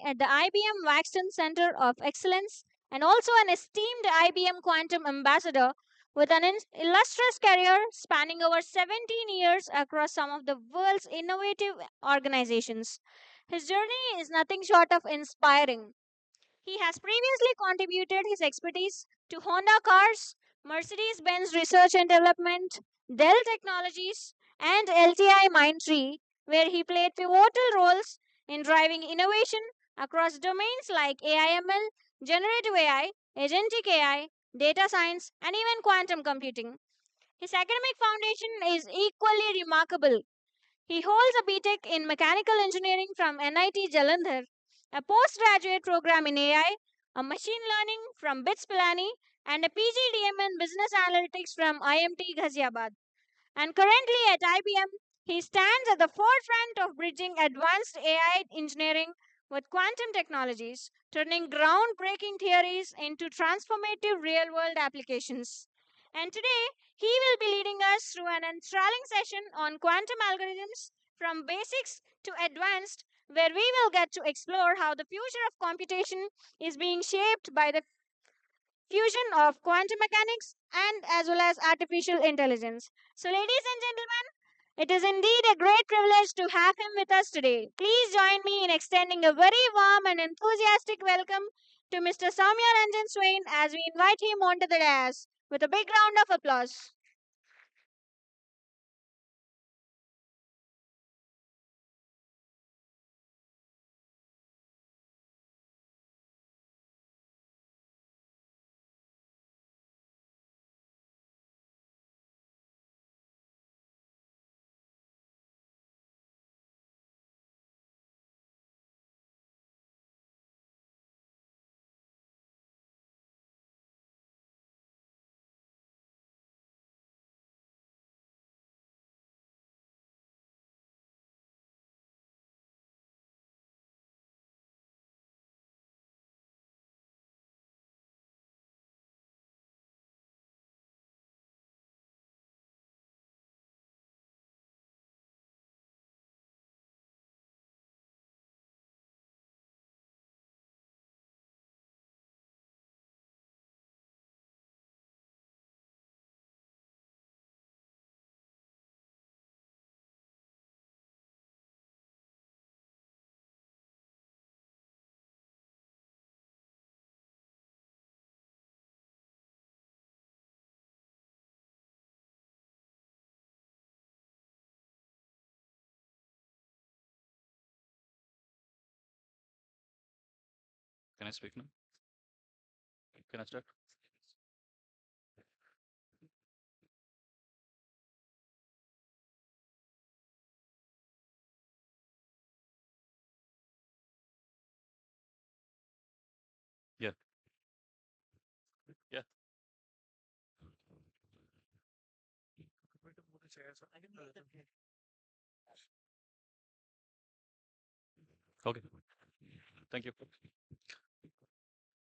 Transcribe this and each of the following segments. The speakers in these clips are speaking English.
at the IBM Waxton Center of Excellence and also an esteemed IBM Quantum Ambassador with an illustrious career spanning over 17 years across some of the world's innovative organizations. His journey is nothing short of inspiring. He has previously contributed his expertise to Honda Cars, Mercedes Benz Research and Development, Dell Technologies, and LTI Mindtree, where he played pivotal roles in driving innovation across domains like AI/ML, generative AI, agentic AI, data science, and even quantum computing. His academic foundation is equally remarkable. He holds a BTech in Mechanical Engineering from NIT Jalandhar, a postgraduate program in AI, a machine learning from BITS Pilani, and a PGDM in Business Analytics from IMT Ghaziabad. And currently at IBM, he stands at the forefront of bridging advanced AI engineering with quantum technologies, turning groundbreaking theories into transformative real world applications. And today, he will be leading us through an enthralling session on quantum algorithms from basics to advanced, where we will get to explore how the future of computation is being shaped by the fusion of quantum mechanics and as well as artificial intelligence. So, ladies and gentlemen, it is indeed a great privilege to have him with us today. Please join me in extending a very warm and enthusiastic welcome to Mr. Soumya Ranjan Swain as we invite him onto the dais with a big round of applause. Can I speak now? Can I start? Yeah. Yeah. Okay. Thank you.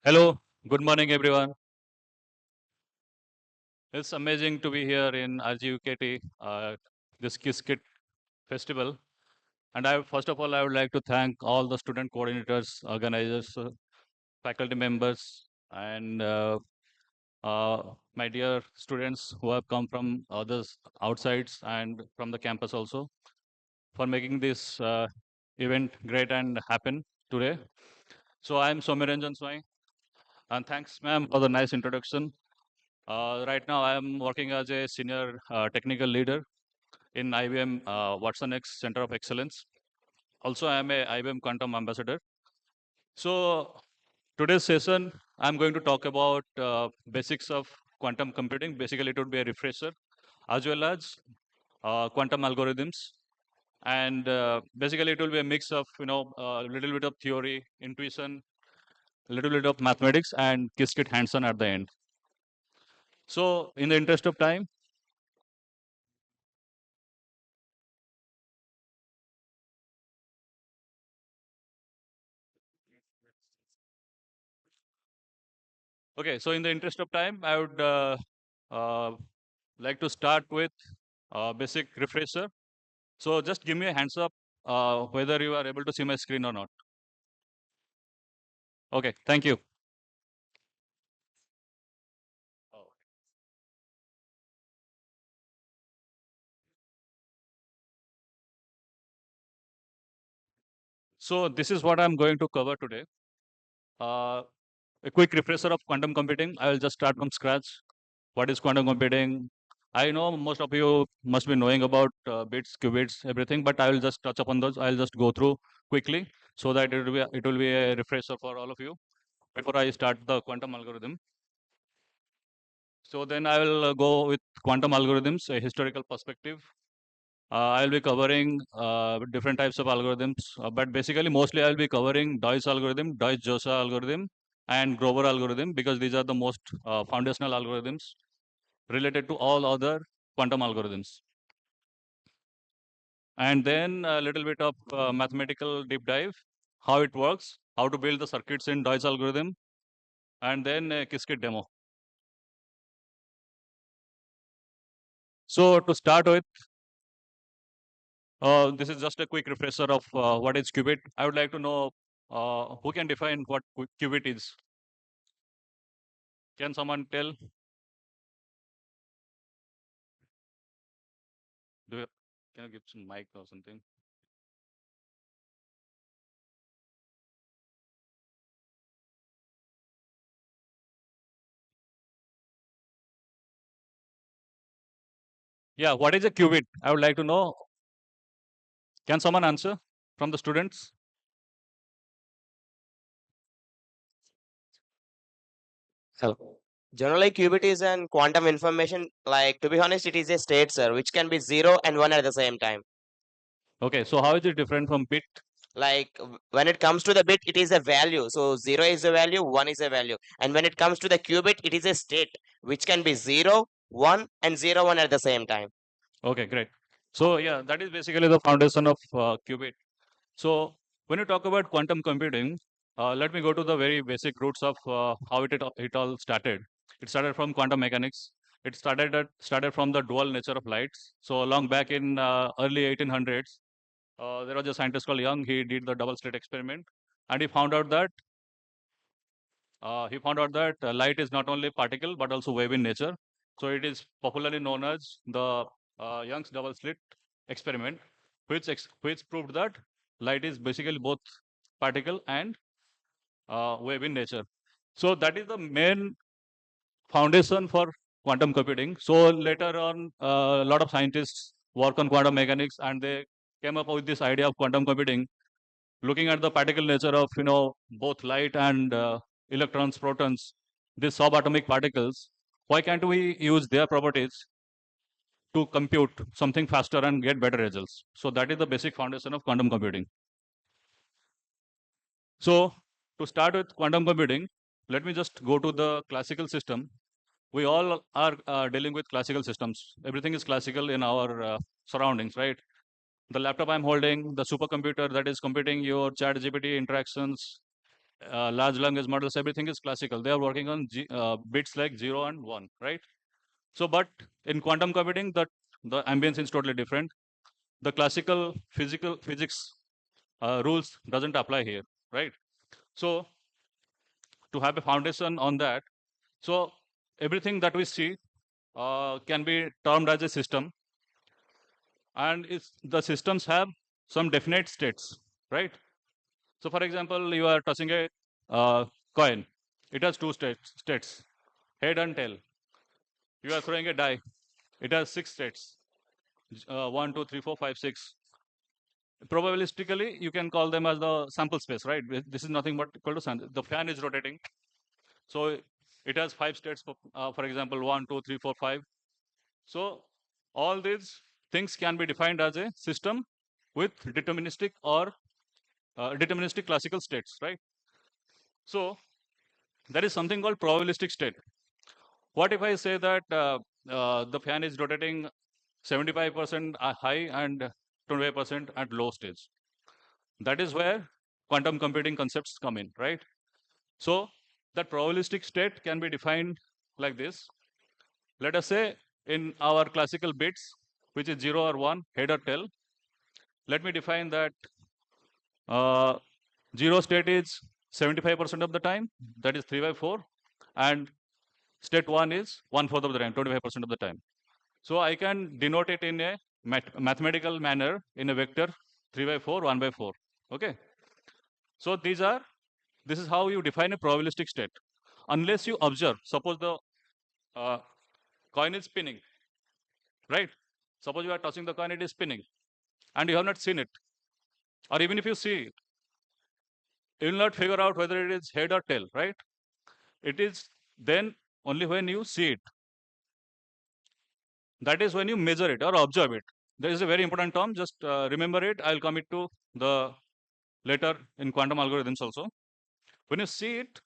Hello. Good morning, everyone. It's amazing to be here in RGUKT, this Qiskit festival. And first of all, I would like to thank all the student coordinators, organizers, faculty members, and my dear students who have come from others outsides and from the campus also for making this event great and happen today. So I'm Ranjan Swain, and thanks, ma'am, for the nice introduction. Right now, I am working as a senior technical leader in IBM Watson X Center of Excellence. Also, I am a IBM Quantum Ambassador. So today's session, I'm going to talk about basics of quantum computing. Basically, it would be a refresher, as well as quantum algorithms. And basically, it will be a mix of, a little bit of theory, intuition, a little bit of mathematics, and Qiskit hands-on at the end. So in the interest of time, okay, so in the interest of time, I would uh, like to start with basic refresher. So just give me a hands up whether you are able to see my screen or not. Okay, thank you. So this is what I'm going to cover today. Uh, a quick refresher of quantum computing. I will just start from scratch. What is quantum computing? I know most of you must be knowing about bits, qubits, everything, but I will just touch upon those. I'll just go through quickly so that it will be a refresher for all of you before I start the quantum algorithm. So then I will go with quantum algorithms, a historical perspective. I'll be covering different types of algorithms, but basically mostly I'll be covering Deutsch algorithm, Deutsch Jozsa algorithm, and Grover algorithm because these are the most foundational algorithms related to all other quantum algorithms. And then a little bit of mathematical deep dive, how it works, how to build the circuits in Deutsch algorithm, and then a Qiskit demo. So to start with, this is just a quick refresher of what is qubit. I would like to know who can define what qubit is. Can someone tell? Do you, can you give some mic or something? Yeah, what is a qubit? I would like to know. Can someone answer from the students? Hello. Generally, qubit is an quantum information. Like, to be honest, it is a state, sir, which can be 0 and 1 at the same time. Okay, so how is it different from bit? Like, when it comes to the bit, it is a value. So, 0 is a value, 1 is a value. And when it comes to the qubit, it is a state, which can be 0, 1, and 0, 1 at the same time. Okay, great. So yeah, that is basically the foundation of qubit. So when you talk about quantum computing, let me go to the very basic roots of how it all started. It started from quantum mechanics. It started from the dual nature of lights. So long back in early 1800s, there was a scientist called Young. He did the double-slit experiment, and he found out that light is not only particle but also wave in nature. So it is popularly known as the Young's double-slit experiment, which proved that light is basically both particle and wave in nature. So that is the main foundation for quantum computing. So later on, a lot of scientists work on quantum mechanics, and they came up with this idea of quantum computing, looking at the particle nature of both light and electrons, protons, these subatomic particles. Why can't we use their properties to compute something faster and get better results? So that is the basic foundation of quantum computing. So to start with quantum computing, let me just go to the classical system. We all are dealing with classical systems. Everything is classical in our surroundings, right? The laptop I'm holding, the supercomputer that is computing your chat GPT interactions, large language models, everything is classical. They are working on bits like 0 and 1, right? So, but in quantum computing, the ambience is totally different. The classical physics rules doesn't apply here, right? So, to have a foundation on that, so everything that we see can be termed as a system, and the systems have some definite states, right? So, for example, you are touching a coin. It has two states, head and tail. You are throwing a die. It has six states, 1, 2, 3, 4, 5, 6. Probabilistically, you can call them as the sample space, right? This is nothing but equal to sample. The fan is rotating. So it has five states, for example, 1, 2, 3, 4, 5. So all these things can be defined as a system with deterministic or deterministic classical states, right? So there is something called probabilistic state. What if I say that the fan is rotating 75% high and 25% at low stage? That is where quantum computing concepts come in, right? So that probabilistic state can be defined like this. Let us say in our classical bits, which is 0 or 1, head or tail, let me define that 0 state is 75% of the time, that is 3 by 4, and state 1 is 1/4 of the time, 25% of the time. So I can denote it in a mathematical manner in a vector 3 by 4, 1 by 4. Okay. So this is how you define a probabilistic state. Unless you observe, suppose the uh, coin is spinning, right? Suppose you are touching the coin, it is spinning, and you have not seen it. Or even if you see it, you will not figure out whether it is head or tail, right? It is then only when you see it. That is when you measure it or observe it. There is a very important term, just remember it. I'll come it to the later in quantum algorithms also. When you see it,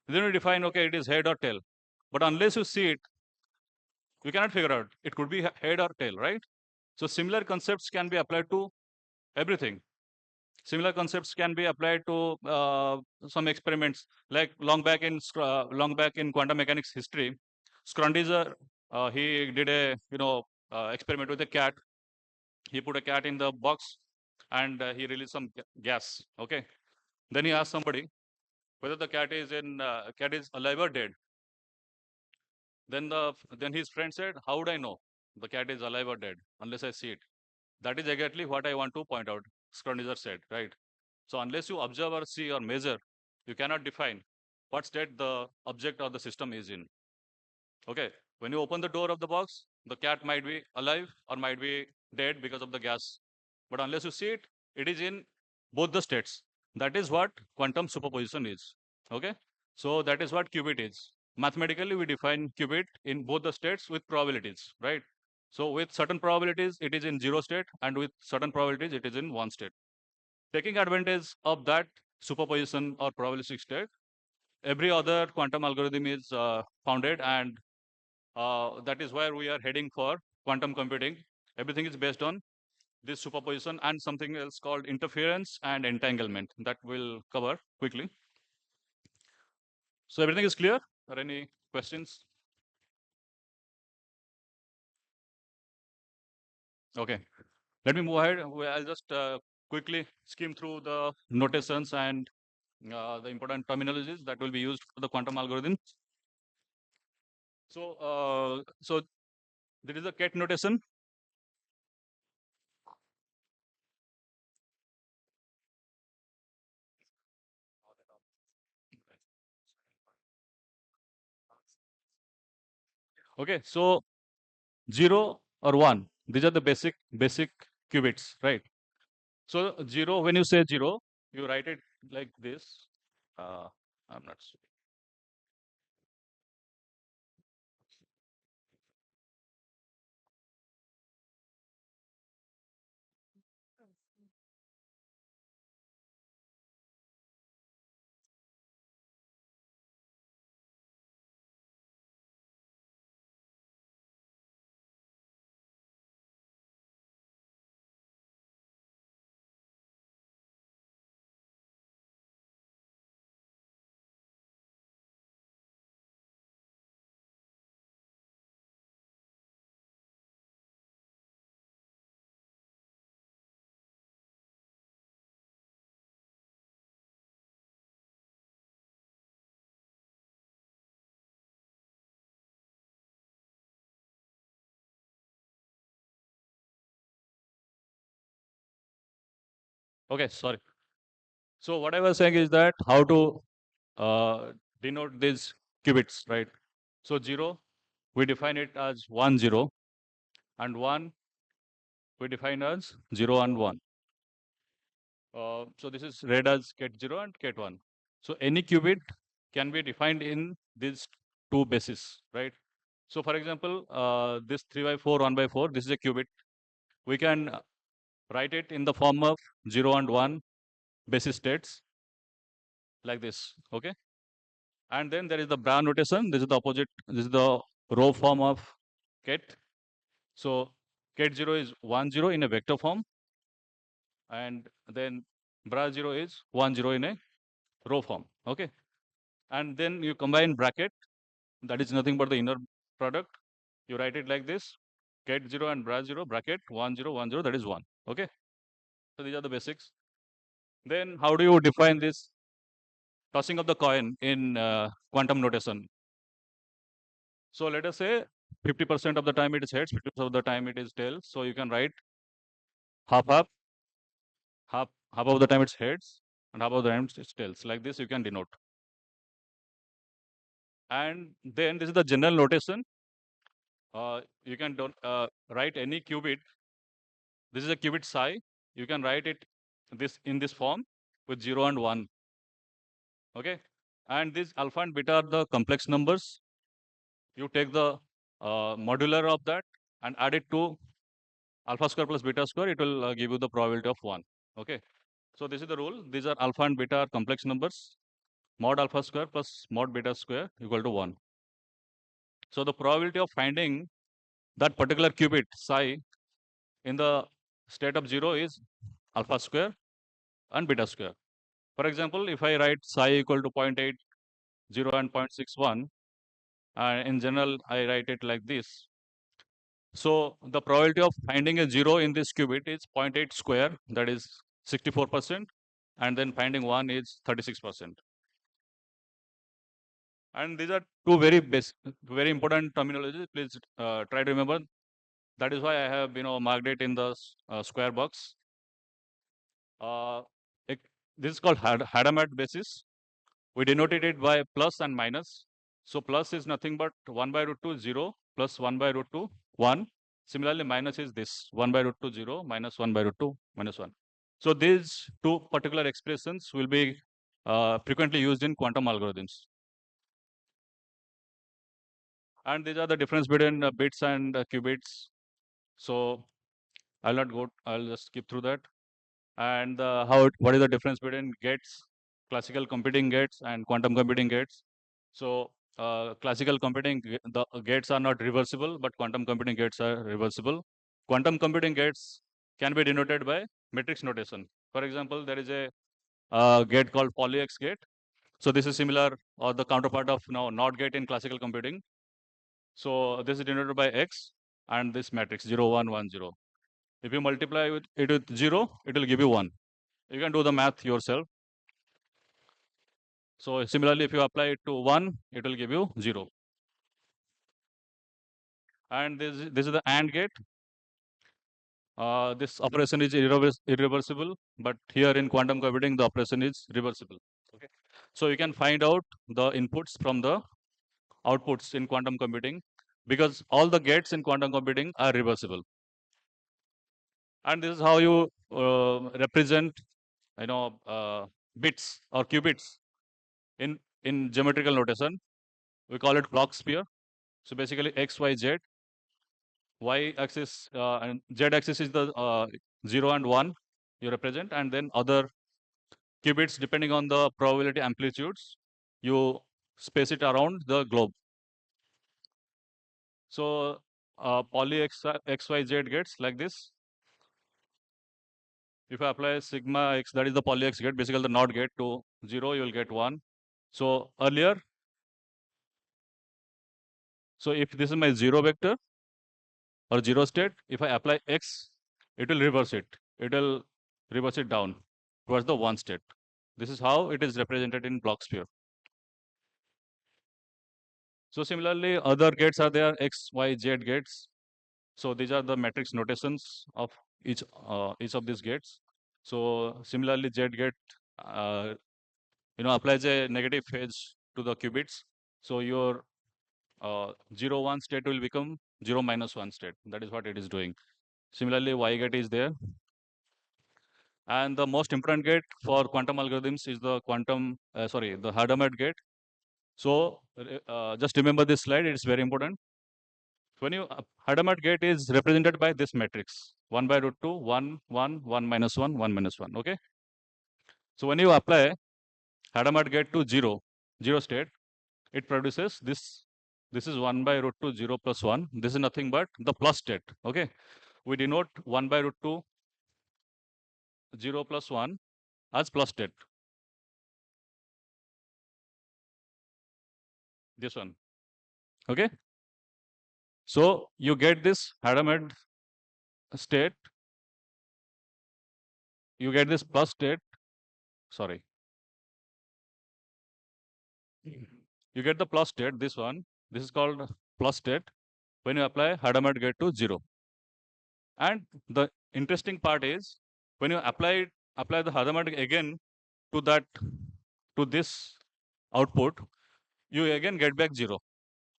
then you define, okay, it is head or tail. But unless you see it, you cannot figure out. It could be head or tail, right? So similar concepts can be applied to everything. Similar concepts can be applied to some experiments, like long back in quantum mechanics history. Schrödinger, he did a experiment with a cat. He put a cat in the box, and he released some gas. Okay. Then he asked somebody whether the cat is alive or dead. Then his friend said, "How would I know the cat is alive or dead unless I see it?" That is exactly what I want to point out. Schrödinger said, right? So unless you observe or see or measure, you cannot define what state the object or the system is in. Okay. When you open the door of the box, the cat might be alive or might be dead because of the gas. But unless you see it, it is in both the states. That is what quantum superposition is. Okay. So that is what qubit is. Mathematically, we define qubit in both the states with probabilities, right? So with certain probabilities, it is in 0 state, and with certain probabilities, it is in 1 state. Taking advantage of that superposition or probabilistic state, every other quantum algorithm is founded, and that is where we are heading for quantum computing. Everything is based on this superposition and something else called interference and entanglement that we'll cover quickly. So everything is clear? Are any questions? Okay. Let me move ahead. I'll just quickly skim through the notations and the important terminologies that will be used for the quantum algorithm. So there is a ket notation. Okay, so 0 or 1, these are the basic qubits, right? So 0, when you say 0, you write it like this. I'm not sure. Okay, sorry. So what I was saying is that how to uh, denote these qubits, right? So 0, we define it as 1, 0, and 1, we define as 0 and 1. So this is read as ket 0 and ket 1. So any qubit can be defined in these two bases, right? So for example, this 3 by 4, 1 by 4, this is a qubit. We can write it in the form of 0 and 1 basis states like this, okay? And then there is the Bra notation. This is the opposite. This is the row form of ket. So ket 0 is 1, 0 in a vector form. And then Bra 0 is 1, 0 in a row form, okay? And then you combine bracket. That is nothing but the inner product. You write it like this. Ket 0 and Bra 0 bracket 1, 0, 1, 0, that is 1, okay? So these are the basics. Then how do you define this tossing of the coin in quantum notation. So let us say 50% of the time it is heads, 50% of the time it is tails. So you can write half half, half of the time it's heads, and half of the time it's tails. Like this, you can denote. And then this is the general notation. You can write any qubit. This is a qubit psi. You can write it in this form with 0 and 1. Okay. And these alpha and beta are the complex numbers. You take the modular of that and add it to alpha square plus beta square. It will give you the probability of 1. Okay. So this is the rule. These are alpha and beta are complex numbers. Mod alpha square plus mod beta square equal to 1. So the probability of finding that particular qubit psi in the state of 0 is alpha square and beta square. For example, if I write psi equal to 0.80 and 0.61, in general, I write it like this. So the probability of finding a 0 in this qubit is 0.8 square, that is 64%, and then finding 1 is 36%. And these are two very important terminologies. Please try to remember. That is why I have marked it in the square box. This is called Hadamard basis. We denoted it by plus and minus. So plus is nothing but 1 by root 2 0 plus 1 by root 2 1. Similarly, minus is this 1 by root 2 0 minus 1 by root 2 minus 1. So these two particular expressions will be frequently used in quantum algorithms. And these are the difference between bits and qubits. So I'll just skip through that. And what is the difference between gates, classical computing gates and quantum computing gates. So classical computing, the gates are not reversible, but quantum computing gates are reversible. Quantum computing gates can be denoted by matrix notation. For example, there is a gate called Pauli X gate. So this is similar or the counterpart of NOT gate in classical computing. So this is denoted by X and this matrix 0, 1, 1, 0. If you multiply it with 0, it will give you 1. You can do the math yourself. So similarly, if you apply it to 1, it will give you 0. And this is the AND gate. This operation is irreversible, but here in quantum computing, the operation is reversible. Okay. So you can find out the inputs from the outputs in quantum computing because all the gates in quantum computing are reversible. And this is how you represent, bits or qubits in geometrical notation. We call it block sphere. So basically X, Y, Z. Y axis and Z axis is the 0 and 1 you represent, and then other qubits depending on the probability amplitudes, you space it around the globe. So Pauli XYZ gets like this. If I apply sigma x, that is the Pauli X gate, basically the NOT gate to 0, you will get 1. So earlier, so if this is my 0 vector or 0 state, if I apply x, it will reverse it. It will reverse it down towards the 1 state. This is how it is represented in block sphere. So similarly, other gates are there, X, Y, Z gates. So these are the matrix notations of each of these gates. So similarly, Z gate, applies a negative phase to the qubits. So your 0, 1 state will become 0, -1 state. That is what it is doing. Similarly, Y gate is there. And the most important gate for quantum algorithms is the the Hadamard gate. So just remember this slide, it's very important. When you Hadamard gate is represented by this matrix 1 by root 2, 1, 1, 1 minus 1, 1 minus 1. Okay. So when you apply Hadamard gate to 0, 0 state, it produces this. This is 1 by root 2, 0 plus 1. This is nothing but the plus state. Okay. We denote 1 by root 2, 0 plus 1 as plus state. This one. Okay. So you get this Hadamard state. You get this plus state. Sorry. you get the plus state, this one. This is called plus state. When you apply Hadamard gate to 0. And the interesting part is when you apply the Hadamard again to this output, you again get back 0.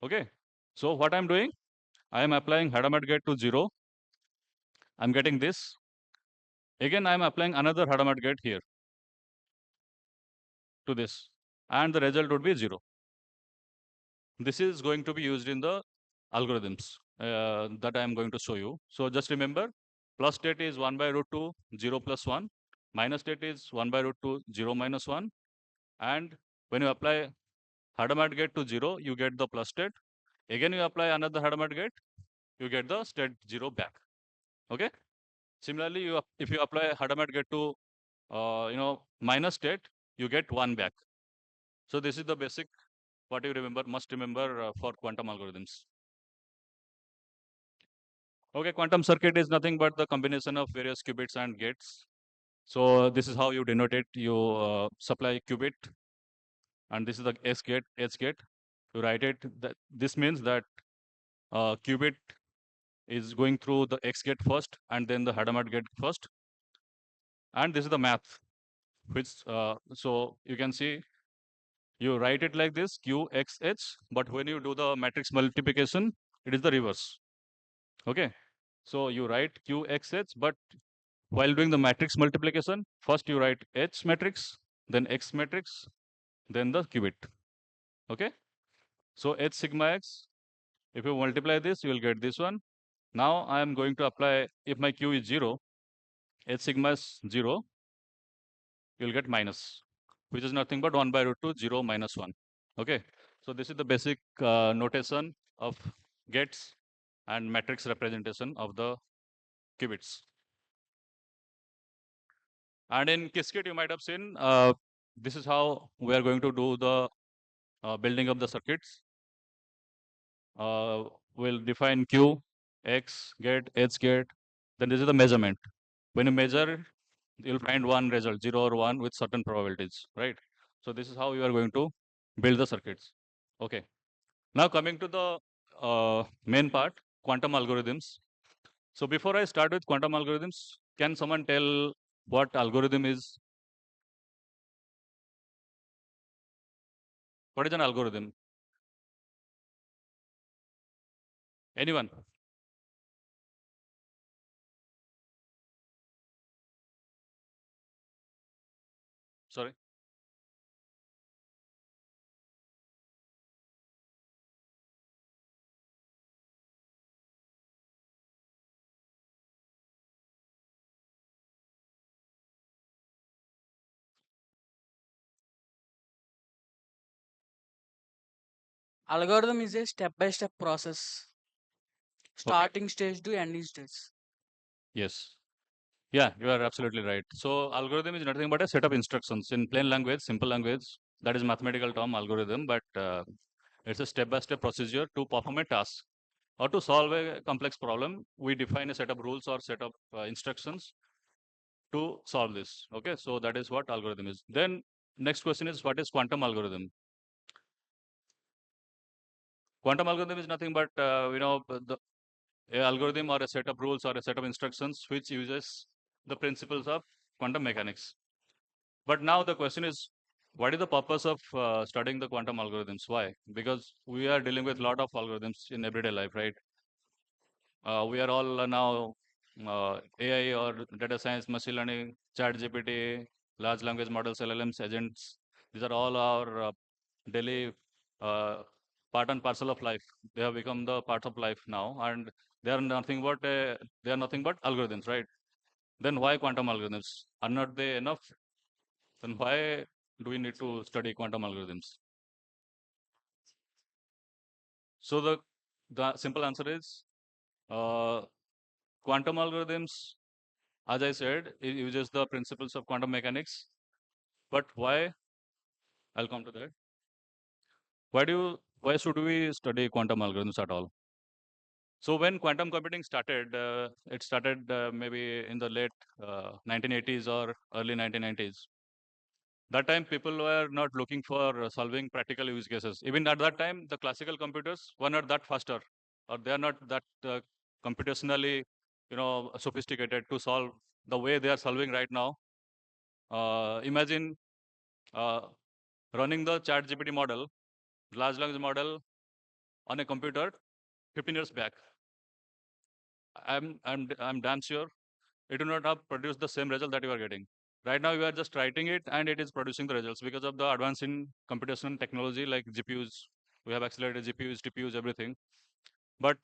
Okay. So what I'm doing, I am applying Hadamard gate to 0. I'm getting this. Again, I'm applying another Hadamard gate here to this, and the result would be 0. This is going to be used in the algorithms that I am going to show you. So just remember, plus state is 1 by root 2, 0 plus 1. Minus state is 1 by root 2, 0 minus 1. And when you apply Hadamard gate to 0, you get the plus state. Again, you apply another Hadamard gate, you get the state 0 back. Okay. Similarly, if you apply Hadamard gate to minus state, you get 1 back. So this is the basic what you must remember for quantum algorithms. Okay, quantum circuit is nothing but the combination of various qubits and gates. So this is how you denote it. You supply qubit, and this is the S gate, H gate. You write it. This means that qubit is going through the X gate first, and then the Hadamard gate first. And this is the math, which so you can see you write it like this Q X H, but when you do the matrix multiplication, it is the reverse. Okay, so you write Q X H, but while doing the matrix multiplication, first you write H matrix, then X matrix, then the qubit. Okay, so H sigma X, if you multiply this, you will get this one. Now I am going to apply, if my Q is 0, H sigma is 0, you will get minus, which is nothing but 1 by root 2, 0 minus 1. Okay, so this is the basic notation of gates and matrix representation of the qubits. And in Qiskit, you might have seen, this is how we are going to do the building of the circuits. We'll define Q, X gate, H gate. Then this is the measurement. When you measure, you'll find one result, 0 or 1 with certain probabilities, right? So this is how you are going to build the circuits. Okay. Now coming to the main part, quantum algorithms. So before I start with quantum algorithms, can someone tell what algorithm is? What is an algorithm? Anyone? Sorry. Algorithm is a step-by-step process, Okay. starting stage to ending stage. Yes. Yeah, you are absolutely right. So algorithm is nothing but a set of instructions in plain language, simple language. That is mathematical term algorithm, but it's a step-by-step procedure to perform a task or to solve a complex problem. We define a set of rules or set of instructions to solve this. Okay, so that is what algorithm is. Then next question is, what is quantum algorithm? Quantum algorithm is nothing but a algorithm or a set of rules or a set of instructions which uses the principles of quantum mechanics. But now the question is, what is the purpose of studying the quantum algorithms? Why? Because we are dealing with a lot of algorithms in everyday life, right? We are all now AI or data science, machine learning, chat GPT, large language models, LLMs, agents. These are all our daily part and parcel of life. They have become the part of life now, and they are nothing but algorithms, right? Then why quantum algorithms? Are not they enough? Then why do we need to study quantum algorithms? So the simple answer is uh, quantum algorithms, as I said, it uses the principles of quantum mechanics. But why? I'll come to that. Why should we study quantum algorithms at all? So when quantum computing started, it started maybe in the late 1980s or early 1990s. That time people were not looking for solving practical use cases. Even at that time, the classical computers were not that faster, or they are not that computationally, sophisticated to solve the way they are solving right now. Imagine uh, running the chat GPT model, large language model on a computer 15 years back. I'm damn sure it will not have produced the same result that you are getting. Right now, you are just writing it and it is producing the results because of the advance in computational technology like GPUs. We have accelerated GPUs, TPUs, everything. But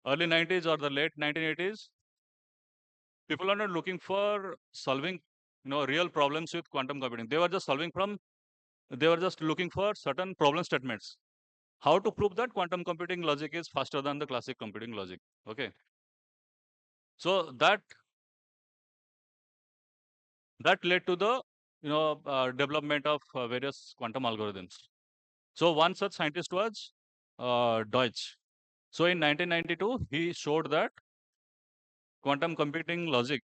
early 90s or the late 1980s, people are not looking for solving, real problems with quantum computing. They were just looking for certain problem statements. How to prove that quantum computing logic is faster than the classic computing logic? Okay. So that led to the development of various quantum algorithms. So one such scientist was Deutsch. So in 1992, he showed that quantum computing logic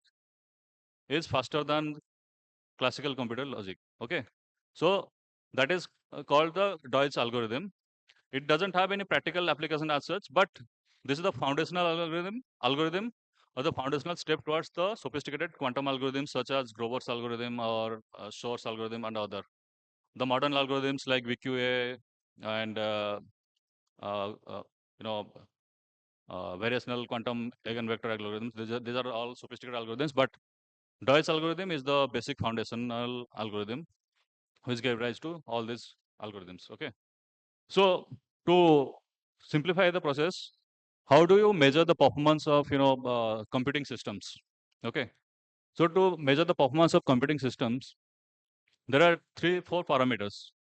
is faster than classical computer logic. Okay, so that is called the Deutsch algorithm. It doesn't have any practical application as such, but this is the foundational algorithm or the foundational step towards the sophisticated quantum algorithms such as Grover's algorithm or Shor's algorithm and other. The modern algorithms like VQA and uh, uh, you know variational quantum eigenvector algorithms. These are all sophisticated algorithms, but Deutsch algorithm is the basic foundational algorithm which gave rise to all these algorithms. Okay, so to simplify the process, how do you measure the performance of computing systems? Okay, so to measure the performance of computing systems, there are 3-4 parameters.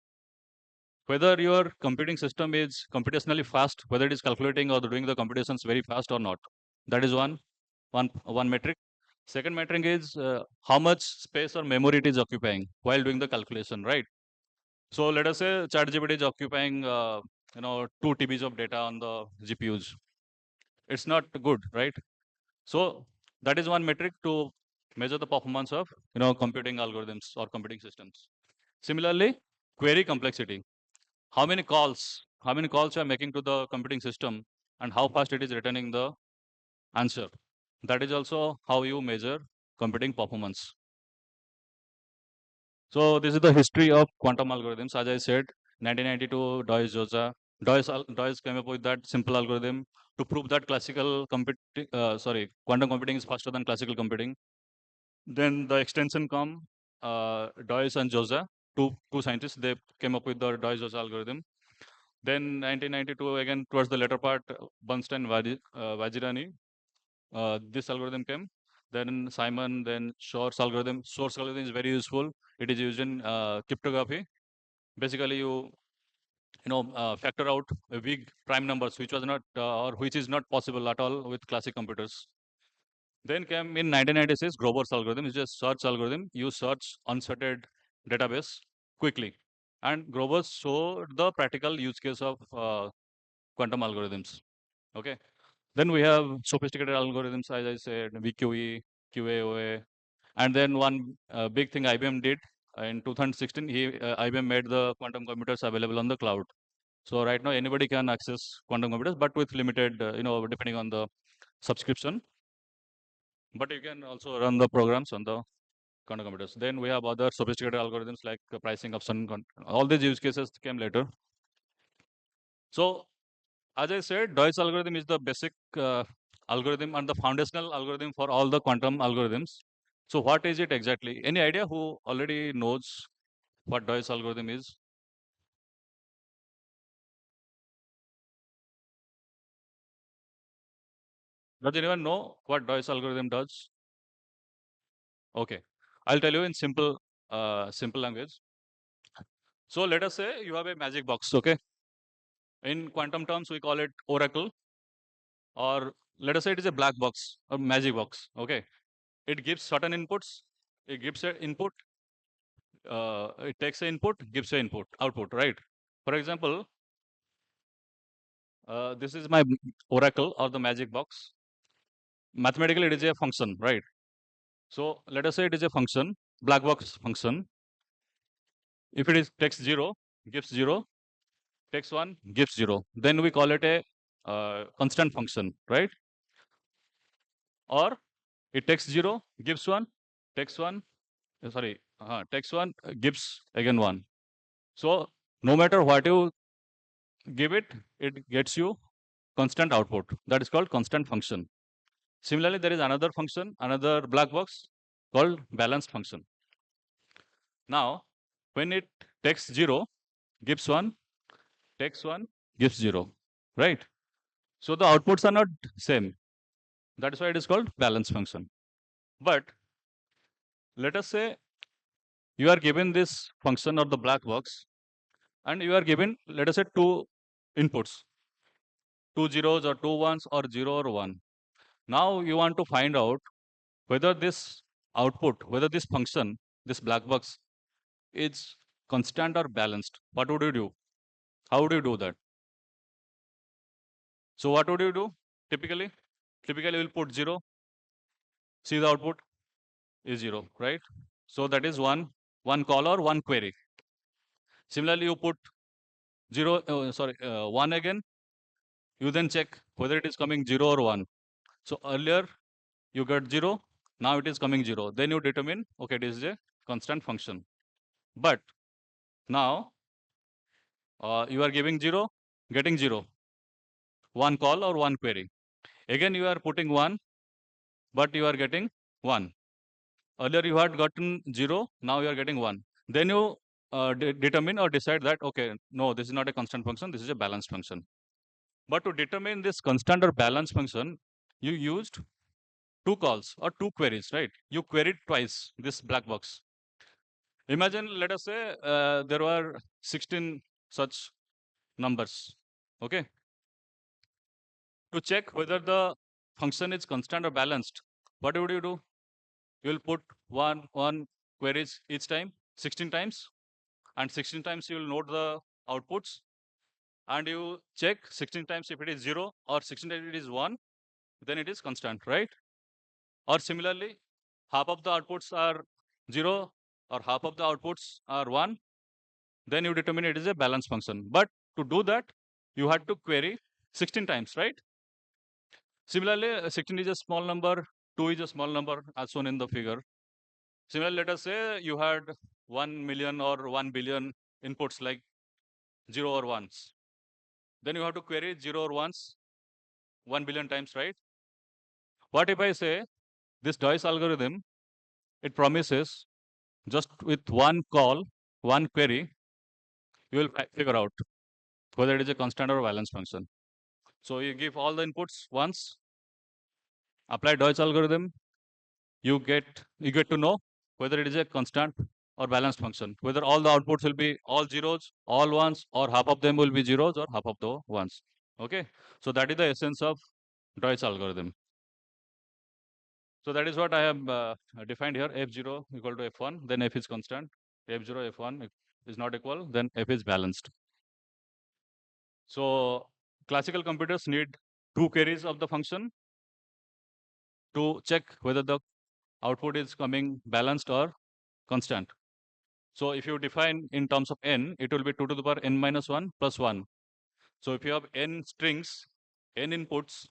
Whether your computing system is computationally fast, whether it is calculating or doing the computations very fast or not. That is one metric. Second metric is how much space or memory it is occupying while doing the calculation, right? So let us say ChatGPT is occupying 2 TBs of data on the GPUs. It's not good, right? So that is one metric to measure the performance of computing algorithms or computing systems. Similarly, query complexity. How many calls you are making to the computing system and how fast it is returning the answer. That is also how you measure computing performance. So this is the history of quantum algorithms. As I said, 1992, Jozsa. Deutsch came up with that simple algorithm to prove that quantum computing is faster than classical computing. Then the extension come, Deutsch and Jozsa, two scientists, they came up with the Deutsch-Jozsa algorithm. Then 1992, again, towards the later part, Bernstein, Vajirani, this algorithm came. Then Simon, then Shor's algorithm. Shor's algorithm is very useful. It is used in cryptography. Basically, you factor out weak prime numbers, which was not or which is not possible at all with classic computers. Then came in 1996 Grover's algorithm, which is a search algorithm. You search unsorted database quickly, and Grover showed the practical use case of quantum algorithms. Okay. Then we have sophisticated algorithms, as I said, VQE, QAOA, and then one big thing IBM did in 2016, IBM made the quantum computers available on the cloud. So right now anybody can access quantum computers, but with limited, depending on the subscription. But you can also run the programs on the quantum computers. Then we have other sophisticated algorithms like pricing option. All these use cases came later. So as I said, Deutsch algorithm is the basic algorithm and the foundational algorithm for all the quantum algorithms. So what is it exactly? Any idea who already knows what Deutsch algorithm is? Does anyone know what Deutsch algorithm does? Okay, I'll tell you in simple language. So let us say you have a magic box. Okay, in quantum terms we call it oracle, or let us say it is a black box or magic box. Okay, it gives certain inputs. It gives an input. It takes an input, gives an output, right? For example, this is my oracle or the magic box. Mathematically, it is a function, right? So let us say it is a function, black box function. If it is text 0, gives 0, text 1 gives 0. Then we call it a constant function, right? Or it text 0, gives 1, text 1, text 1 gives again 1. So no matter what you give it, it gets you constant output. That is called constant function. Similarly, there is another function, another black box called balanced function. Now, when it takes 0, gives 1, takes 1, gives 0, right? So the outputs are not same. That is why it is called balanced function. But let us say you are given this function or the black box and you are given, let us say, two inputs, two zeros or two ones or 0 or 1. Now you want to find out whether this output, whether this function, this black box is constant or balanced. What would you do? How would you do that? So what would you do typically? Typically, you'll put 0. See the output is 0, right? So that is one call or one query. Similarly, you put 1 again. You then check whether it is coming 0 or 1. So earlier you got 0. Now it is coming 0. Then you determine, okay, it is a constant function. But now you are giving 0, getting 0. One call or one query. Again, you are putting 1, but you are getting 1. Earlier you had gotten 0, now you are getting 1. Then you determine or decide that, okay, no, this is not a constant function, this is a balanced function. But to determine this constant or balanced function, you used two calls or two queries, right? You queried twice this black box. Imagine, let us say, there were 16 such numbers, okay? To check whether the function is constant or balanced, what would you do? You will put one queries each time, 16 times, and 16 times you will note the outputs, and you check 16 times if it is 0 or 16 times if it is 1, then it is constant, right? Or similarly, half of the outputs are 0 or half of the outputs are 1, then you determine it is a balanced function. But to do that, you had to query 16 times, right? Similarly, 16 is a small number, 2 is a small number as shown in the figure. Similarly, let us say you had 1 million or 1 billion inputs like 0 or 1s. Then you have to query 0 or 1s 1 billion times, right? What if I say this Deutsch algorithm, it promises just with one call, one query, you will figure out whether it is a constant or a balanced function. So you give all the inputs once, apply Deutsch algorithm, you get to know whether it is a constant or balanced function, whether all the outputs will be all zeros, all ones, or half of them will be zeros or half of the ones. Okay, so that is the essence of Deutsch algorithm. So that is what I have defined here. F0 equal to F1, then F is constant. F0, F1 is not equal, then F is balanced. So classical computers need two queries of the function to check whether the output is coming balanced or constant. So if you define in terms of n, it will be 2 to the power n minus 1 plus 1. So if you have n strings, n inputs,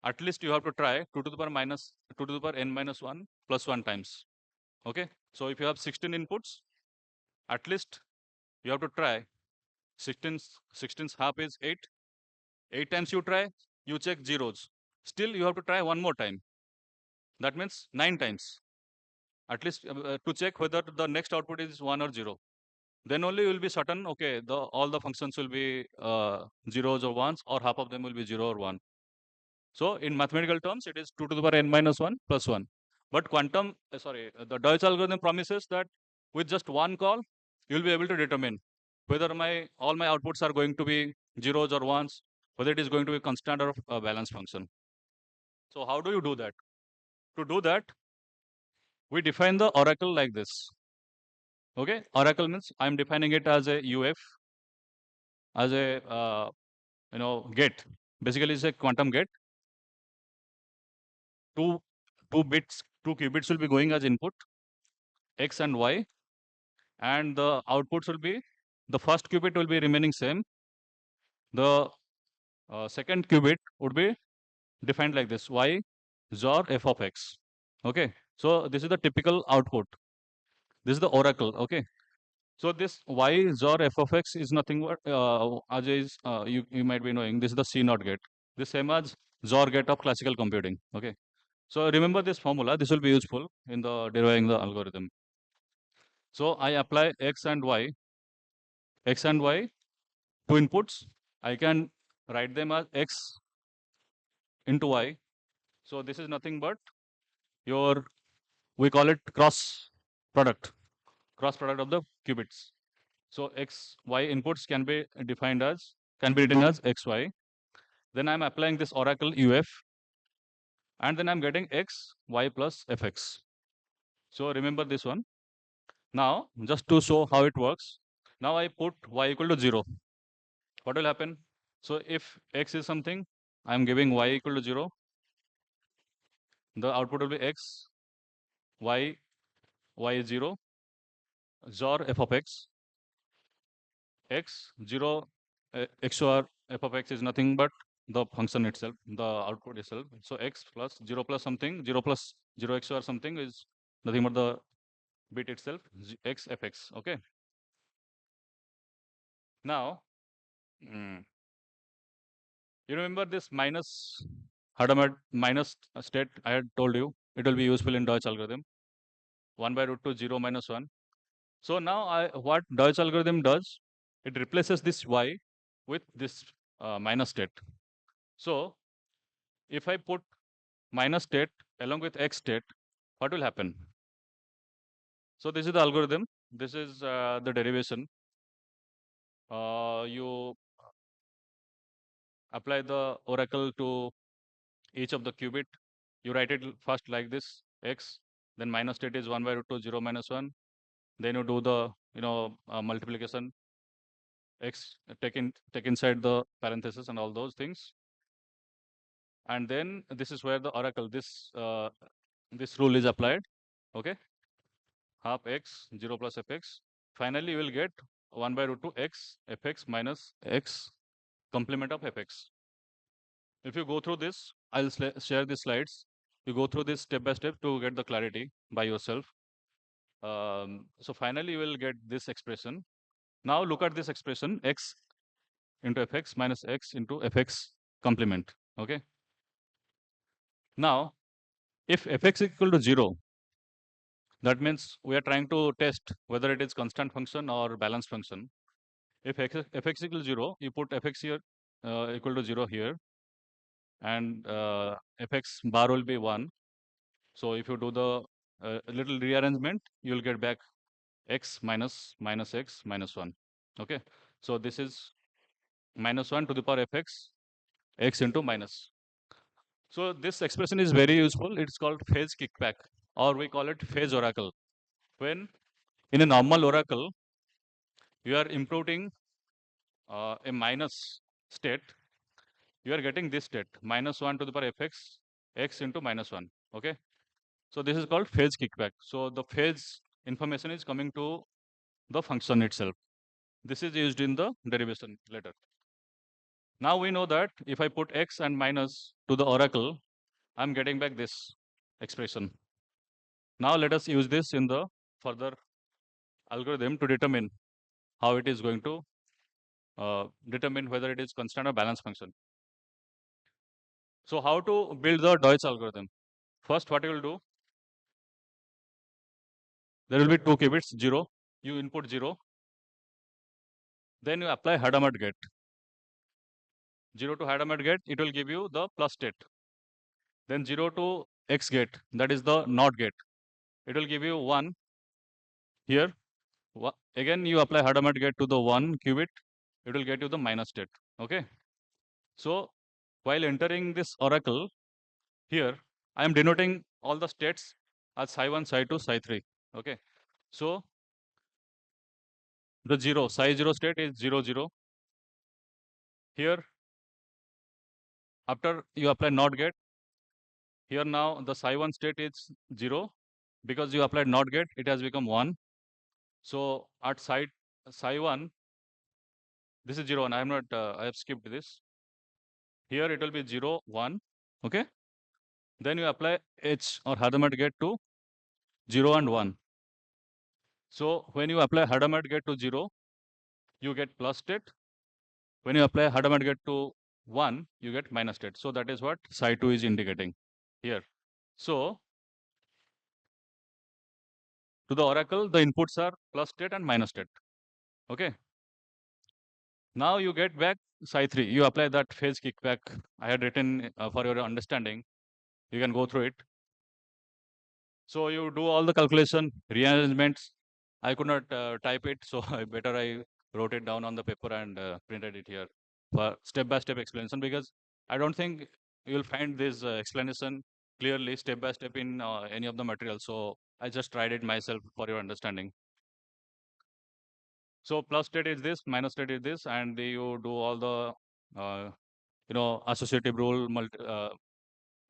at least you have to try 2 to the power n minus 1 plus 1 times. Okay. So if you have 16 inputs, at least you have to try 16's half is 8. 8 times you try, you check zeros. Still you have to try one more time. That means 9 times. At least to check whether the next output is 1 or 0. Then only you will be certain, okay, all the functions will be zeros or ones, or half of them will be 0 or 1. So in mathematical terms, it is 2 to the power n minus 1 plus 1. But the Deutsch algorithm promises that with just one call, you will be able to determine whether all my outputs are going to be zeros or ones, whether it is going to be constant or a balanced function. So how do you do that? To do that, we define the oracle like this. Okay, oracle means I'm defining it as a UF, as a gate. Basically, it's a quantum gate. Two qubits will be going as input, x and y, and the outputs will be, the first qubit will be remaining same. The second qubit would be defined like this: y XOR f of x. Okay, so this is the typical output. This is the oracle. Okay, so this y XOR f of x is nothing but Ajay is you might be knowing, this is the CNOT gate. This same as XOR gate of classical computing. Okay, so remember this formula. This will be useful in the deriving the algorithm. So I apply x and y, two inputs. I can write them as x into y. So this is nothing but your, we call it product, cross product of the qubits. So x, y inputs can be defined as, can be written as x, y. Then I'm applying this oracle UF, and then I'm getting x, y plus fx. So remember this one. Now, just to show how it works, now I put y equal to 0. What will happen? So if x is something, I'm giving y equal to 0. The output will be x, y is 0, XOR f of x, 0, XOR f of x is nothing but the function itself, the output itself. So x plus 0 plus something, 0 plus 0 XOR something is nothing but the bit itself, x fx. Okay. Now, you remember this minus Hadamard minus state I had told you, it will be useful in Deutsch algorithm. 1 by root 2, 0 minus 1. So now what Deutsch algorithm does, it replaces this y with this minus state. So if I put minus state along with x state, what will happen? So this is the algorithm. This is the derivation. You apply the oracle to each of the qubit. You write it first like this: x, then minus state is 1 by root 2, 0 minus 1. Then you do the multiplication, x take inside the parenthesis and all those things. And then this is where the oracle, this rule is applied. Okay, half x 0 plus fx. Finally, you will get 1 by root 2 x fx minus x complement of fx. If you go through this, I'll share the slides. You go through this step by step to get the clarity by yourself. So finally, you will get this expression. Now look at this expression: x into fx minus x into fx complement. Okay. Now, if fx is equal to 0, that means we are trying to test whether it is constant function or balanced function. If fx equal to 0, you put fx here equal to 0 here, and fx bar will be 1. So if you do the little rearrangement, you will get back x minus x minus 1. Okay. So this is minus 1 to the power fx, x into minus. So this expression is very useful. It's called phase kickback, or we call it phase oracle. When in a normal oracle, you are imputing a minus state, you are getting this state, minus 1 to the power fx, x into minus 1. Okay. So this is called phase kickback. So the phase information is coming to the function itself. This is used in the derivation later. Now we know that if I put x and minus to the oracle, I'm getting back this expression. Now let us use this in the further algorithm to determine how it is going to determine whether it is constant or balanced function. So how to build the Deutsch algorithm? First, what you will do, there will be two qubits, 0. You input 0. Then you apply Hadamard gate. 0 to Hadamard gate, it will give you the plus state. Then 0 to X gate, that is the NOT gate. It will give you 1 here. Again, you apply Hadamard gate to the 1 qubit, it will get you the minus state. Okay. So while entering this oracle, here I am denoting all the states as psi1, psi2, psi3. Okay. So the 0, psi0 state is 0, 0. Here, after you apply NOT gate, here now the psi1 state is 0. Because you applied NOT gate, it has become 1. So at site psi1, this is 0, 1. I am not, I have skipped this. Here it will be 0, 1. Okay. Then you apply H or Hadamard gate to 0 and 1. So when you apply Hadamard gate to 0, you get plus state. When you apply Hadamard gate to 1, you get minus state. So that is what psi2 is indicating here. So to the oracle, the inputs are plus state and minus state. Okay. Now you get back psi3. You apply that phase kickback I had written for your understanding. You can go through it. So you do all the calculation, rearrangements. I could not type it, so I wrote it down on the paper and printed it here for step-by-step explanation, because I don't think you will find this explanation clearly step-by-step in any of the materials. So I just tried it myself for your understanding. So plus state is this, minus state is this, and you do all the associative rule,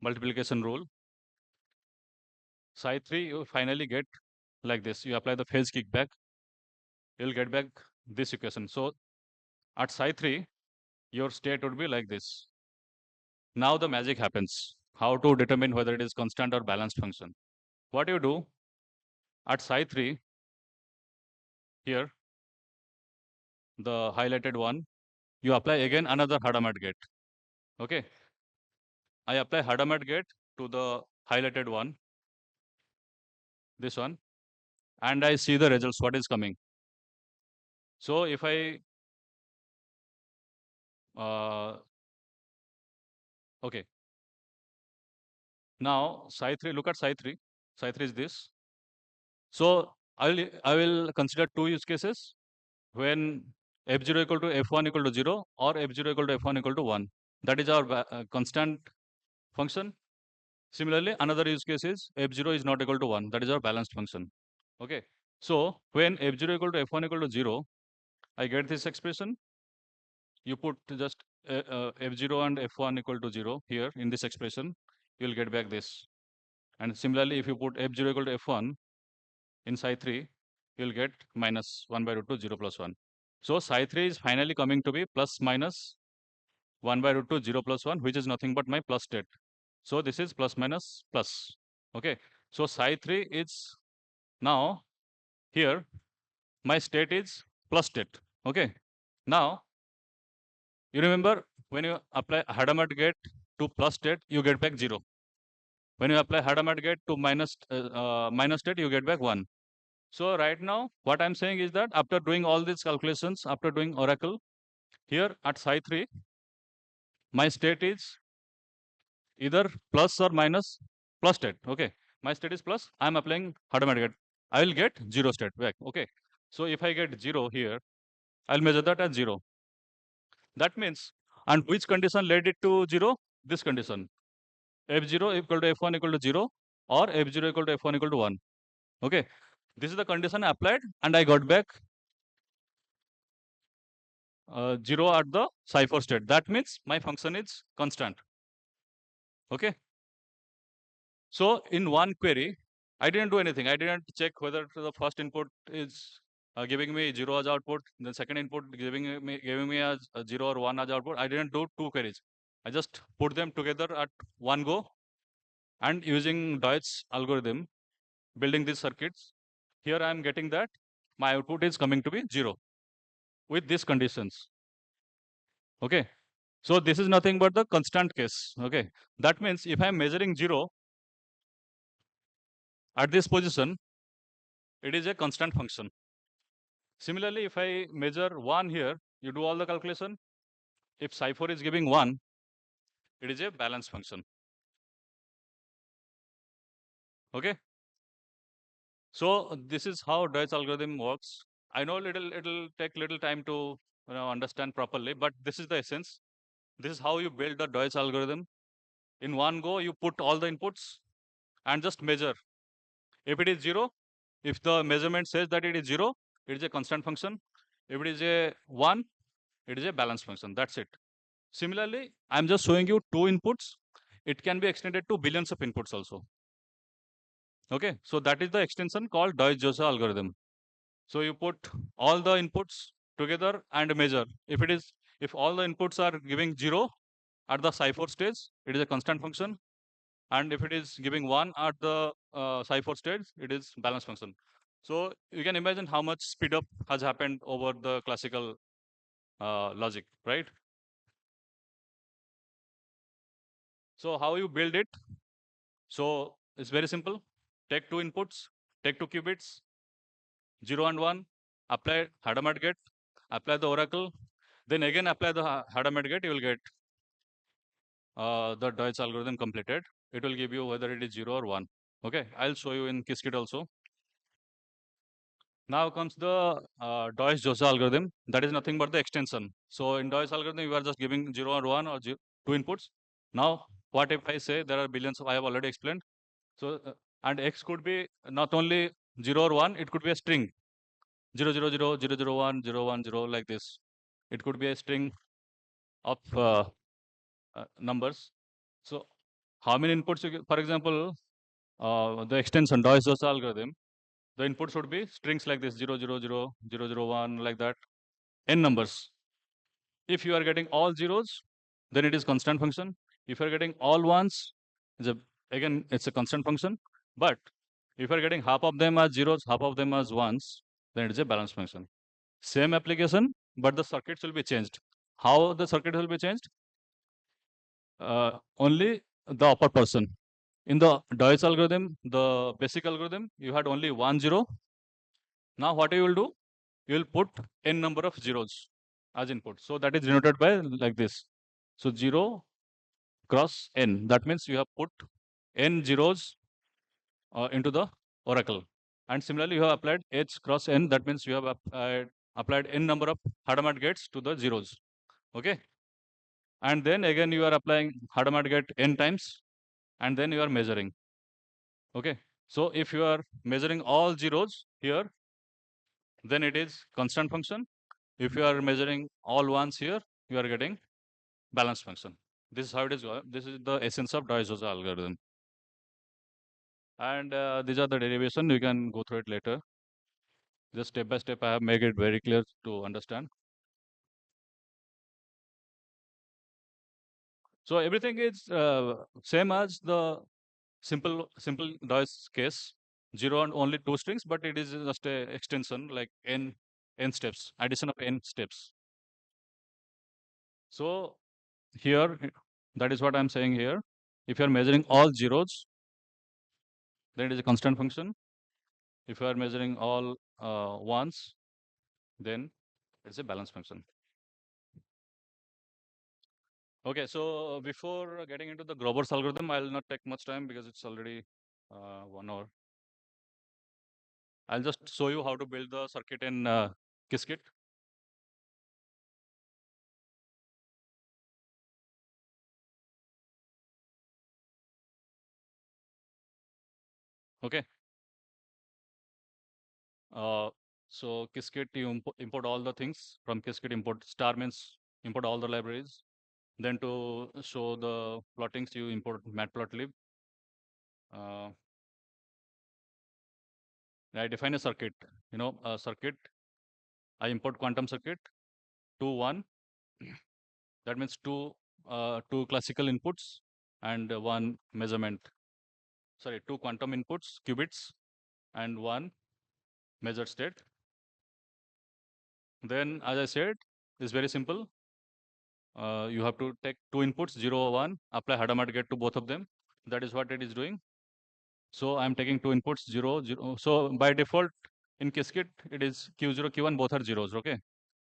multiplication rule. Psi3 you finally get like this. You apply the phase kickback, you'll get back this equation. So at psi3, your state would be like this. Now the magic happens. How to determine whether it is constant or balanced function? What you do at psi3, here, the highlighted one, you apply again another Hadamard gate. Okay. I apply Hadamard gate to the highlighted one, this one, and I see the results, what is coming. So if I, okay. Now psi3, look at psi3. Psi3 is this. So I will consider two use cases when f0 equal to f1 equal to 0 or f0 equal to f1 equal to 1. That is our constant function. Similarly, another use case is f0 is not equal to 1. That is our balanced function. Okay. So when f0 equal to f1 equal to 0, I get this expression. You put just f0 and f1 equal to 0 here in this expression, you will get back this. And similarly, if you put f0 equal to f1 in psi3, you will get minus 1 by root 2, 0 plus 1. So psi3 is finally coming to be plus minus 1 by root 2, 0 plus 1, which is nothing but my plus state. So this is plus minus plus. Okay. So psi3 is now here, my state is plus state. Okay. Now, you remember when you apply Hadamard gate to plus state, you get back 0. When you apply Hadamard gate to minus state, you get back 1. So right now, what I'm saying is that after doing all these calculations, after doing oracle, here at psi3, my state is either plus or minus plus state. Okay, my state is plus. I'm applying Hadamard gate. I will get 0 state back. Okay, so if I get 0 here, I'll measure that as 0. That means, and which condition led it to 0? This condition. f0 equal to f1 equal to 0 or f0 equal to f1 equal to 1. Okay, this is the condition I applied and I got back 0 at the psi4 state. That means my function is constant. Okay. So in one query, I didn't do anything. I didn't check whether the first input is giving me 0 as output, the second input giving me as 0 or 1 as output. I didn't do two queries. I just put them together at one go, and using Deutsch algorithm, building these circuits. Here I am getting that my output is coming to be 0 with these conditions. Okay. So this is nothing but the constant case. Okay. That means if I am measuring 0 at this position, it is a constant function. Similarly, if I measure 1 here, you do all the calculation. If psi4 is giving 1, it is a balanced function. Okay. So this is how Deutsch algorithm works. I know it'll take little time to understand properly, but this is the essence. This is how you build the Deutsch algorithm. In one go, you put all the inputs and just measure. If it is 0, if the measurement says that it is 0, it is a constant function. If it is a 1, it is a balanced function. That's it. Similarly, I'm just showing you two inputs. It can be extended to billions of inputs also. Okay, so that is the extension called Deutsch-Jozsa algorithm. So you put all the inputs together and measure. If all the inputs are giving 0 at the psi4 stage, it is a constant function. And if it is giving 1 at the psi4 stage, it is balance function. So you can imagine how much speed up has happened over the classical logic, right? So how you build it? So it's very simple. Take two inputs, take two qubits, 0 and 1, apply Hadamard gate, apply the oracle, then again apply the Hadamard gate, you will get the Deutsch algorithm completed. It will give you whether it is 0 or 1. Okay, I'll show you in Qiskit also. Now comes the Deutsch-Jozsa algorithm. That is nothing but the extension. So in Deutsch algorithm, you are just giving 0 or 1 or two inputs. Now, what if I say there are billions of, I have already explained. So, and X could be not only 0 or 1, it could be a string. 0, 0, 0, 0, 0, 1, 0, 1, 0, like this. It could be a string of numbers. So, how many inputs you get? For example, the extension Deutsch-Jozsa algorithm, the input should be strings like this 0, 0, 0, 0, 0, 1, like that, n numbers. If you are getting all zeros, then it is constant function. If you are getting all ones, again, it's a constant function. But if you are getting half of them as zeros, half of them as ones, then it is a balanced function. Same application, but the circuits will be changed. How the circuit will be changed? Only the upper person. In the Deutsch algorithm, the basic algorithm, you had only 1 0. Now what you will do? You will put n number of zeros as input. So that is denoted by like this. So 0 cross n. That means you have put n zeros into the oracle. And similarly, you have applied h cross n. That means you have applied n number of Hadamard gates to the zeros. Okay. And then again, you are applying Hadamard gate n times, and then you are measuring. Okay. So if you are measuring all zeros here, then it is constant function. If you are measuring all ones here, you are getting balanced function. This is how it is. This is the essence of Deutsch-Jozsa algorithm. And these are the derivation. You can go through it later. Just step by step, I have made it very clear to understand. So everything is same as the simple Deutsch case. 0 and only 2 strings, but it is just a extension like n steps, addition of n steps. So here, that is what I'm saying here. If you are measuring all zeros, then it is a constant function. If you are measuring all ones, then it's a balance function. Okay, so before getting into the Grover's algorithm, I'll not take much time because it's already 1 hour. I'll just show you how to build the circuit in Qiskit. Okay. So Qiskit, you import all the things from Qiskit. Import star means import all the libraries. Then to show the plottings, you import matplotlib. I define a circuit. You know, a circuit. I import quantum circuit 2 1. That means two classical inputs and one measurement. Sorry, two quantum inputs, qubits, and one measured state. Then, as I said, it's very simple. You have to take two inputs, 0 or 1, apply Hadamard gate to both of them. That is what it is doing. So I'm taking two inputs, 0, 0. So by default, in Qiskit, it is Q0, Q1, both are zeros, okay?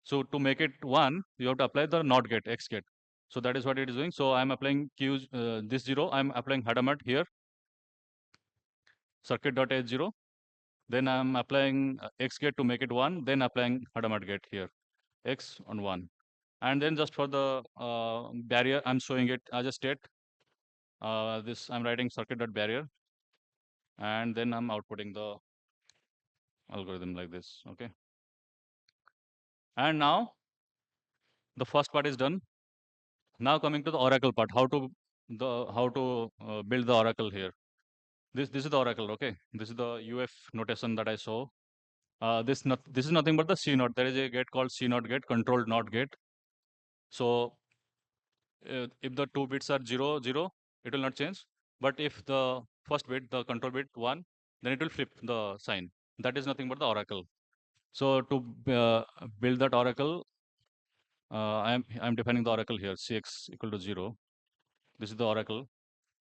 So to make it 1, you have to apply the NOT gate, X gate. So that is what it is doing. So I'm applying this 0, I'm applying Hadamard here, circuit.h0. Then I'm applying X gate to make it 1, then applying Hadamard gate here, X on 1. And then just for the barrier, I'm showing it as a state. This I'm writing circuit.barrier, and then I'm outputting the algorithm like this, okay? And now the first part is done. Now coming to the oracle part, how to build the oracle here. This is the oracle, okay? This is the UF notation that I saw. this is nothing but the CNOT. There is a gate called CNOT gate, controlled NOT gate. So if the two bits are 0, 0, it will not change. But if the first bit, the control bit 1, then it will flip the sign. That is nothing but the oracle. So to build that oracle, I'm defining the oracle here, Cx equal to 0. This is the oracle,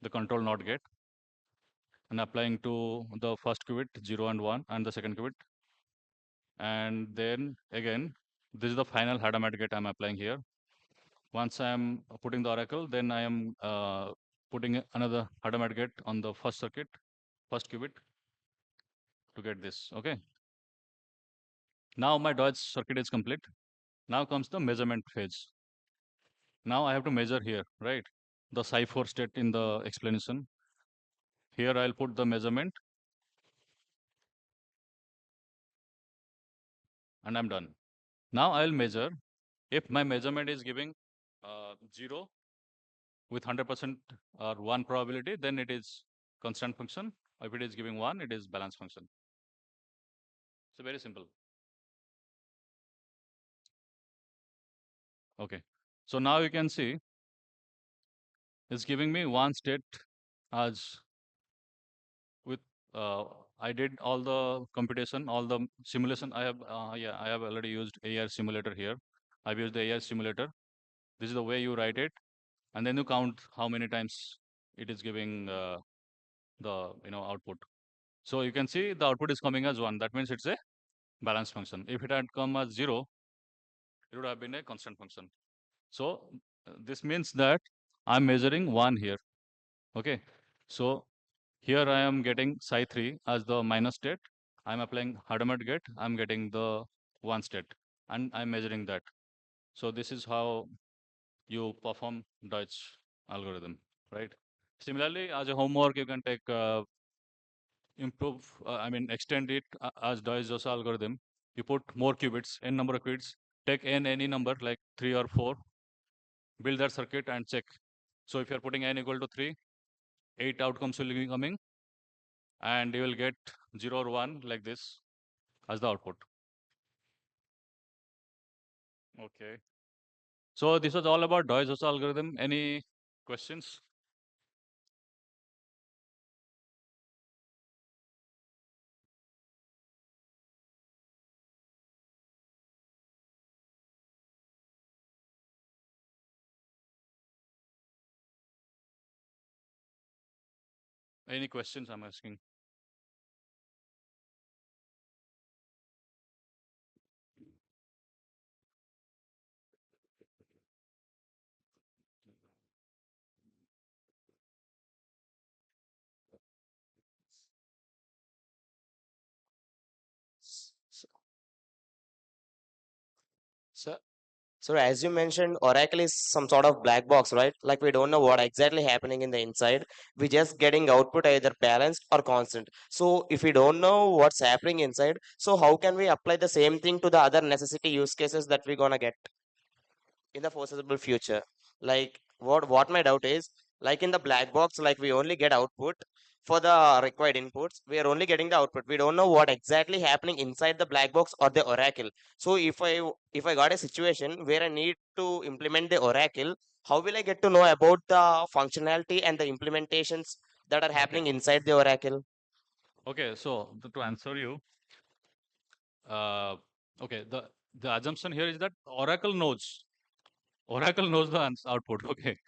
the control NOT gate, and applying to the first qubit 0 and 1 and the second qubit. And then again, this is the final Hadamard gate I'm applying here. Once I'm putting the oracle, then I am putting another Hadamard gate on the first circuit, first qubit to get this, okay? Now my Deutsch circuit is complete. Now comes the measurement phase. Now I have to measure here, right? The psi4 state in the explanation. Here I'll put the measurement and I'm done. Now I'll measure. If my measurement is giving 0 with 100% or 1 probability, then it is constant function. If it is giving 1, it is balance function. So very simple. Okay. So now you can see it's giving me one state as with I did all the computation, all the simulation. I have I have already used AR simulator here. I've used the AR simulator. This is the way you write it, and then you count how many times it is giving the output. So you can see the output is coming as 1. That means it's a balance function. If it had come as 0, it would have been a constant function. So this means that I'm measuring 1 here. Okay. So here I am getting psi3 as the minus state. I'm applying Hadamard gate. I'm getting the 1 state, and I'm measuring that. So this is how you perform Deutsch algorithm, right? Similarly, as a homework, you can take extend it as Deutsch algorithm. You put more qubits, n number of qubits, take any number like 3 or 4, build that circuit and check. So if you're putting n equal to 3, 8 outcomes will be coming, and you will get 0 or 1 like this as the output. Okay. So this was all about Deutsch algorithm. Any questions? Any questions I'm asking? So, so as you mentioned, Oracle is some sort of black box, right? Like we don't know what exactly happening in the inside. We just getting output either balanced or constant. So if we don't know what's happening inside, so how can we apply the same thing to the other necessity use cases that we're gonna get in the foreseeable future? Like what my doubt is, like in the black box, like we only get output for the required inputs. We are only getting the output. We don't know what exactly happening inside the black box or the oracle. So if I got a situation where I need to implement the oracle, how will I get to know about the functionality and the implementations that are happening inside the oracle? Okay, so to answer you, okay, the assumption here is that Oracle knows the output. Okay,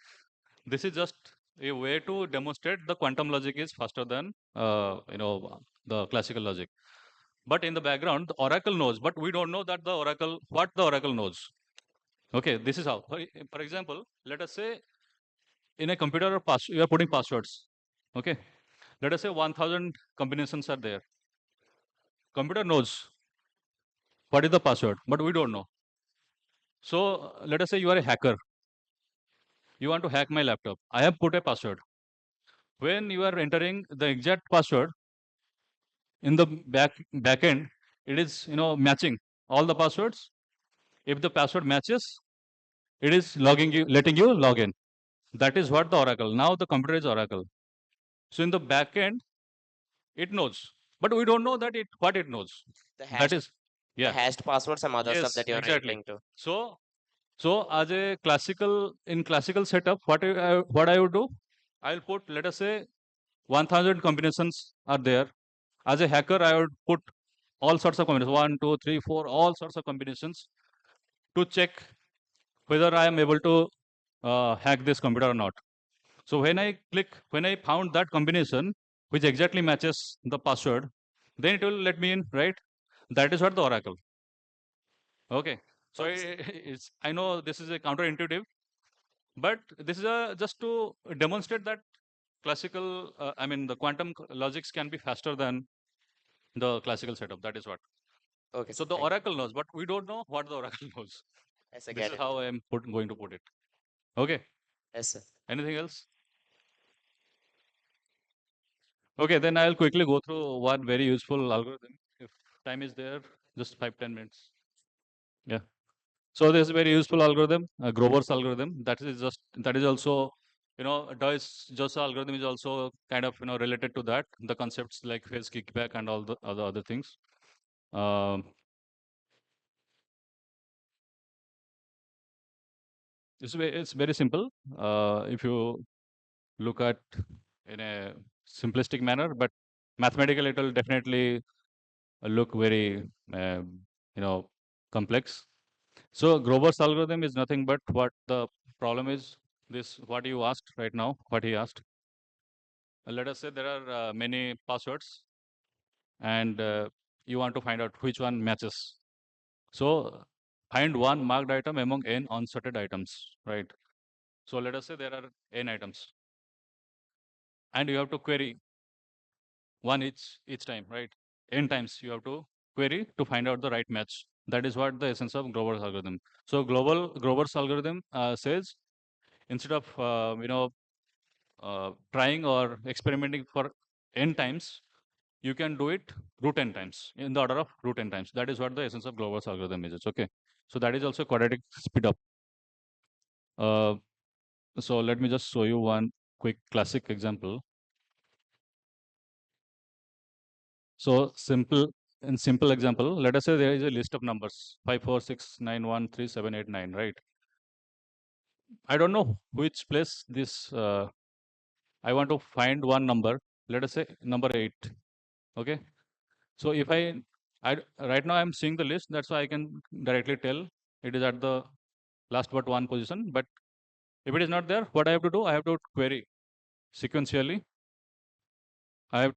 this is just a way to demonstrate the quantum logic is faster than the classical logic. But in the background, the Oracle knows, but we don't know that what the Oracle knows. Okay, this is how. For example, let us say in a computer you are putting passwords. Okay, let us say 1,000 combinations are there. Computer knows what is the password, but we don't know. So let us say you are a hacker. You want to hack my laptop. I have put a password. When you are entering the exact password in the back end, it is matching all the passwords. If the password matches, it is letting you log in. That is what the Oracle. Now the computer is Oracle. So in the back end, it knows but we don't know that what it knows. The That is, the yeah, hashed password, some other stuff yes, that you're exactly. referring to. So as a classical setup, what I would do, I'll put, let us say, 1,000 combinations are there. As a hacker, I would put all sorts of combinations, 1, 2, 3, 4, all sorts of combinations to check whether I am able to hack this computer or not. So when I found that combination which exactly matches the password, then it will let me in, right? That is what the Oracle. Okay. So Okay, sir. I know this is a counterintuitive, but this is just to demonstrate that the quantum logics can be faster than the classical setup. That is what. Okay, So sir. the Thank you. Oracle knows, but we don't know what the Oracle knows. Yes, I This get is it. how I am going to put it. Okay. Yes, sir. Anything else? Okay, then I'll quickly go through one very useful algorithm. If time is there, just 5-10 minutes. Yeah. So this is a very useful algorithm, Grover's algorithm. That is also, Jozsa algorithm is also kind of related to that. The concepts like phase kickback and all the other things. Um, it's very simple. If you look at in a simplistic manner, but mathematically it will definitely look very complex. So Grover's algorithm is nothing but what the problem is. This what you asked right now, what he asked. Let us say there are many passwords, and you want to find out which one matches. So find one marked item among n unsorted items, right? So let us say there are n items, and you have to query one each time, right? N times you have to query to find out the right match. That is what the essence of Grover's algorithm. So Grover's algorithm says instead of trying or experimenting for n times, you can do it root n times in the order of root n times. That is what the essence of Grover's algorithm is. Okay. So that is also quadratic speed up. So let me just show you one quick classic example. So simple example, let us say there is a list of numbers 5, 4, 6, 9, 1, 3, 7, 8, 9, right? I don't know which place this, I want to find one number, let us say number 8. Okay. So if right now I'm seeing the list, that's why I can directly tell it is at the last but one position. But if it is not there, what I have to do, I have to query sequentially. I have